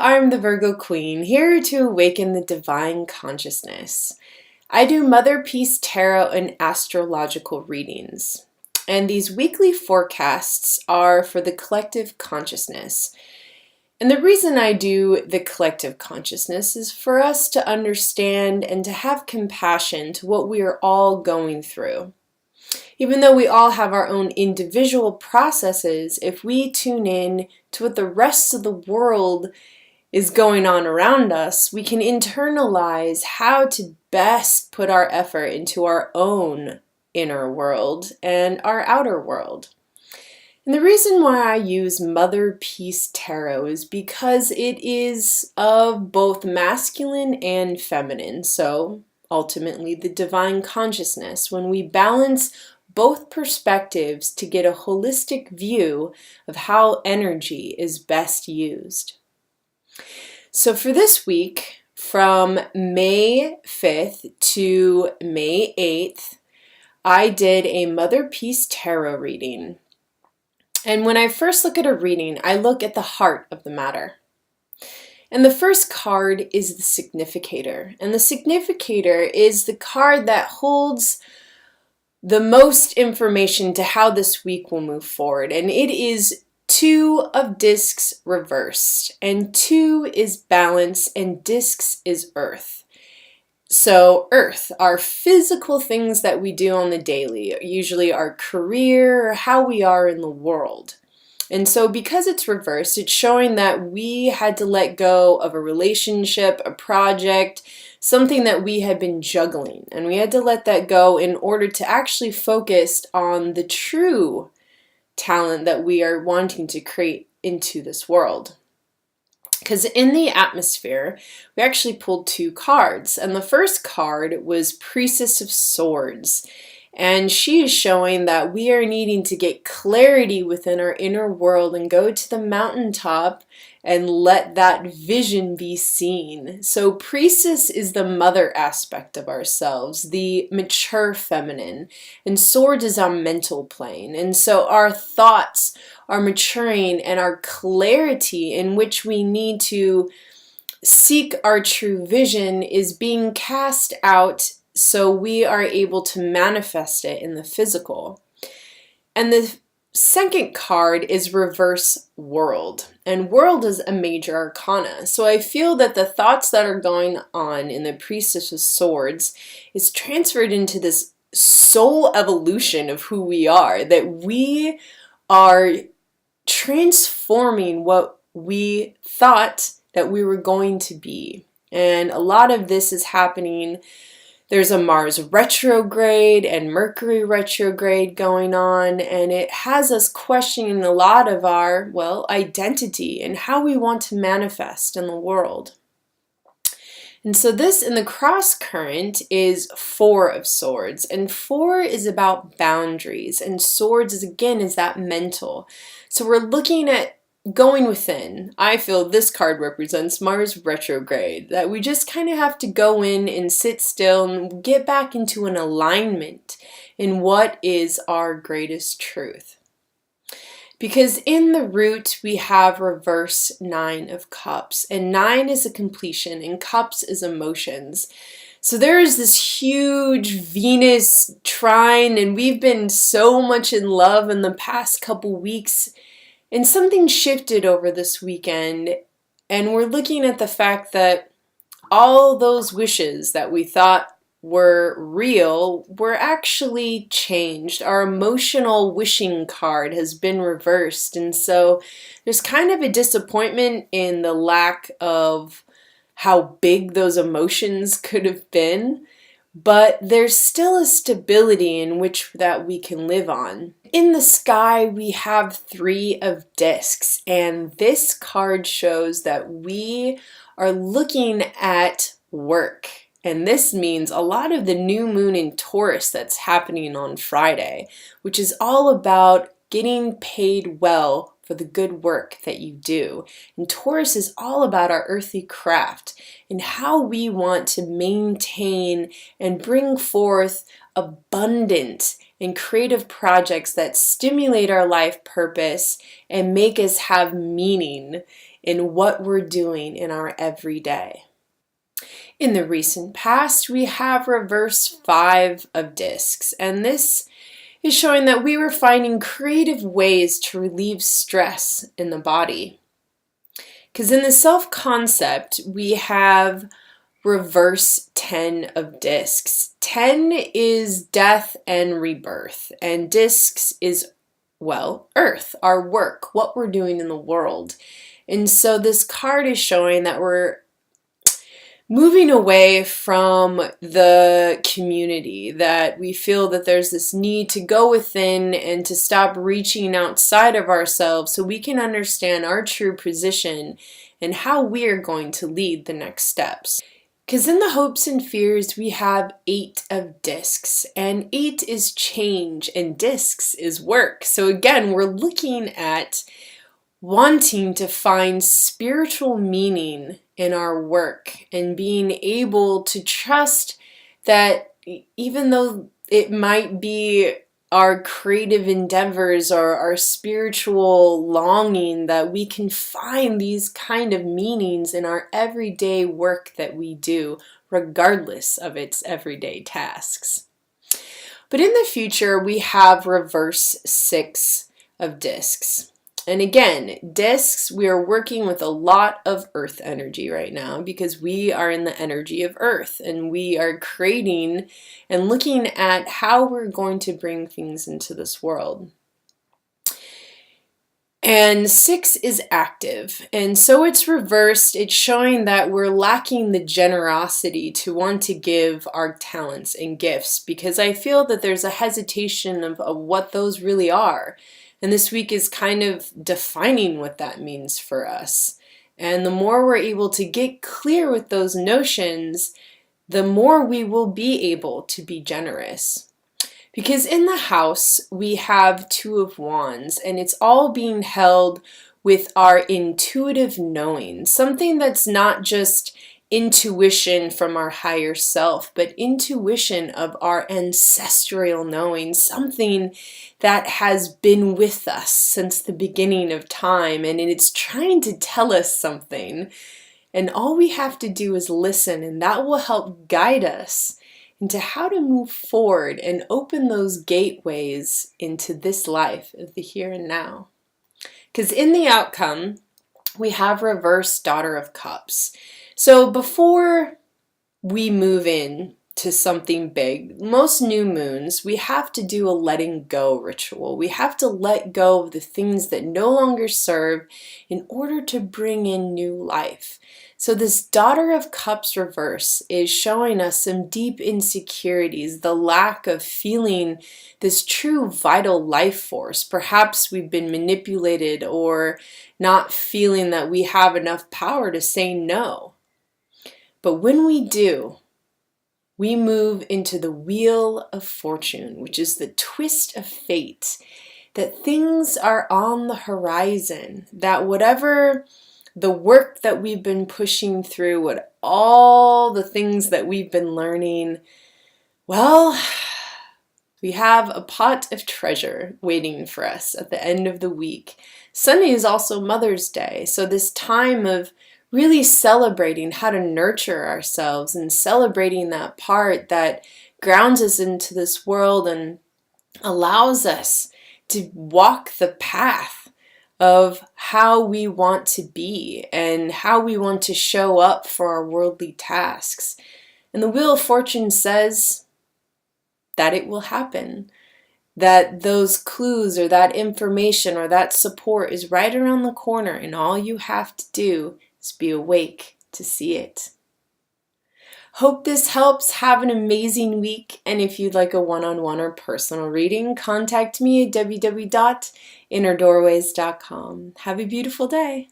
I'm the Virgo Queen, here to awaken the divine consciousness. I do Motherpeace tarot and astrological readings, and these weekly forecasts are for the collective consciousness. And the reason I do the collective consciousness is for us to understand and to have compassion to what we are all going through. Even though we all have our own individual processes, if we tune in to what the rest of the world is going on around us, we can internalize how to best put our effort into our own inner world and our outer world. And the reason why I use Motherpeace tarot is because it is of both masculine and feminine, so ultimately the divine consciousness, when we balance both perspectives to get a holistic view of how energy is best used. So for this week, from May 5th to May 8th, I did a Motherpeace tarot reading. And when I first look at a reading, I look at the heart of the matter. And the first card is the significator. And the significator is the card that holds the most information to how this week will move forward. And it is 2 of discs reversed. And 2 is balance and discs is earth. So earth, our physical things that we do on the daily, usually our career, how we are in the world. And so because it's reversed, it's showing that we had to let go of a relationship, a project, something that we had been juggling. And we had to let that go in order to actually focus on the true talent that we are wanting to create into this world. Because in the atmosphere, we actually pulled 2 cards. And the first card was Priestess of Swords. And she is showing that we are needing to get clarity within our inner world and go to the mountaintop and let that vision be seen. So Priestess is the mother aspect of ourselves, the mature feminine, and Swords is our mental plane. And so our thoughts are maturing and our clarity in which we need to seek our true vision is being cast out so we are able to manifest it in the physical. And the second card is Reverse World. And World is a major arcana. So I feel that the thoughts that are going on in the Priestess of Swords is transferred into this soul evolution of who we are. That we are transforming what we thought that we were going to be. And a lot of this is happening. There's a Mars retrograde and Mercury retrograde going on, and it has us questioning a lot of our, identity and how we want to manifest in the world. And so this in the cross current is 4 of Swords, and 4 is about boundaries, and Swords is that mental. So we're looking at going within. I feel this card represents Mars retrograde, that we just kind of have to go in and sit still and get back into an alignment in what is our greatest truth. Because in the root we have reverse 9 of Cups, and 9 is a completion and Cups is emotions. So there is this huge Venus trine, and we've been so much in love in the past couple weeks. And something shifted over this weekend, and we're looking at the fact that all those wishes that we thought were real were actually changed. Our emotional wishing card has been reversed, and so there's kind of a disappointment in the lack of how big those emotions could have been. But there's still a stability in which that we can live on. In the sky, we have 3 of discs, and this card shows that we are looking at work. And this means a lot of the new moon in Taurus that's happening on Friday, which is all about getting paid well for the good work that you do. And Taurus is all about our earthly craft and how we want to maintain and bring forth abundant and creative projects that stimulate our life purpose and make us have meaning in what we're doing in our everyday. In the recent past, we have reverse 5 of discs, and this is showing that we were finding creative ways to relieve stress in the body. Because in the self-concept, we have reverse 10 of discs. 10 is death and rebirth, and discs is, well, earth, our work, what we're doing in the world. And so this card is showing that we're moving away from the community, that we feel that there's this need to go within and to stop reaching outside of ourselves so we can understand our true position and how we are going to lead the next steps. Because in the hopes and fears, we have 8 of discs, and 8 is change and discs is work. So again, we're looking at wanting to find spiritual meaning in our work and being able to trust that even though it might be our creative endeavors or our spiritual longing, that we can find these kind of meanings in our everyday work that we do, regardless of its everyday tasks. But in the future, we have reverse 6 of discs. And again, discs, we are working with a lot of earth energy right now because we are in the energy of earth and we are creating and looking at how we're going to bring things into this world. And 6 is active, and so it's reversed. It's showing that we're lacking the generosity to want to give our talents and gifts, because I feel that there's a hesitation of what those really are. And this week is kind of defining what that means for us. And the more we're able to get clear with those notions, the more we will be able to be generous. Because in the house, we have 2 of Wands, and it's all being held with our intuitive knowing, something that's not just intuition from our higher self, but intuition of our ancestral knowing, something that has been with us since the beginning of time, and it's trying to tell us something. And all we have to do is listen, and that will help guide us into how to move forward and open those gateways into this life of the here and now. Because in the outcome, we have reverse Daughter of Cups. So before we move in to something big, most new moons, we have to do a letting go ritual. We have to let go of the things that no longer serve in order to bring in new life. So this Daughter of Cups reverse is showing us some deep insecurities, the lack of feeling this true vital life force. Perhaps we've been manipulated or not feeling that we have enough power to say no. But when we do, we move into the Wheel of Fortune, which is the twist of fate, that things are on the horizon, that whatever the work that we've been pushing through, what all the things that we've been learning, well, we have a pot of treasure waiting for us at the end of the week. Sunday is also Mother's Day, so this time of really celebrating how to nurture ourselves and celebrating that part that grounds us into this world and allows us to walk the path of how we want to be and how we want to show up for our worldly tasks. And the Wheel of Fortune says that it will happen, that those clues or that information or that support is right around the corner, and all you have to do is be awake to see it. Hope this helps. Have an amazing week, and if you'd like a one-on-one or personal reading, contact me at www.innerdoorways.com. Have a beautiful day.